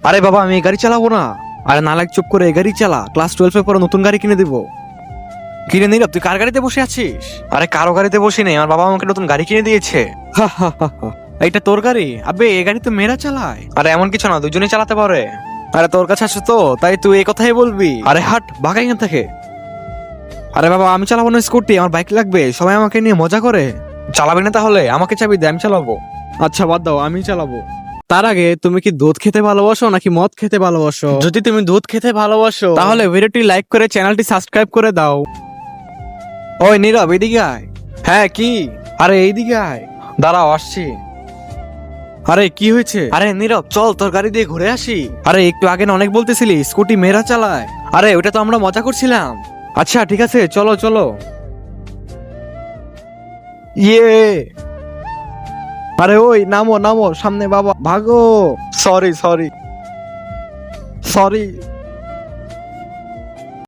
আরে বাবা আমি এই গাড়ি চালাবো না। আরে নালাক চুপ করে এই গাড়ি চালা, ক্লাস 12 পরে নতুন গাড়ি কিনে দেবো। কিনে নীরব তুই কার গাড়িতে বসে আছিস? আরে কারো গাড়িতে বসি নেই, আমার বাবা আমাকে নতুন গাড়ি কিনে দিয়েছে। এইটা তোর গাড়ি? আবে এই গাড়ি তো মেয়েরা চালায়। আরে এমন কিছু না, দুজনেই চালাতে পারে। আরে তোর কাছে আসে তো তাই তুই এই কথাই বলবি? আরে হাট ভাগা এখান থেকে। আরে বাবা আমি চালাবো না স্কুটি, আমার বাইক লাগবে, সবাই আমাকে নিয়ে মজা করে। চালাবি না তাহলে আমাকে চাবি দে, আমি চালাবো। আচ্ছা বাদ দাও, আমি চালাবো। তার আগে তুমি কি দুধ খেতে ভালোবাসো নাকি মদ খেতে ভালোবাসো? যদি তুমি দুধ খেতে ভালোবাসো তাহলে ভিডিওটি লাইক করে চ্যানেলটি সাবস্ক্রাইব করে দাও। ওই নীরব এদিকে আয়। হ্যাঁ কি? আরে এইদিকে আয়। দাঁড়াও আসছি। আরে কি হয়েছে? আরে নীরব চল তোর গাড়ি দিয়ে ঘুরে আসি। আরে একটু আগে না অনেক বলতেছিলি স্কুটি মেয়েরা চালায়। আরে ওটা তো আমরা মজা করছিলাম। আচ্ছা ঠিক আছে চলো চলো। ইয়ে আরে ওই নামো নামো, সামনে বাবা, ভাগো। Sorry sorry sorry.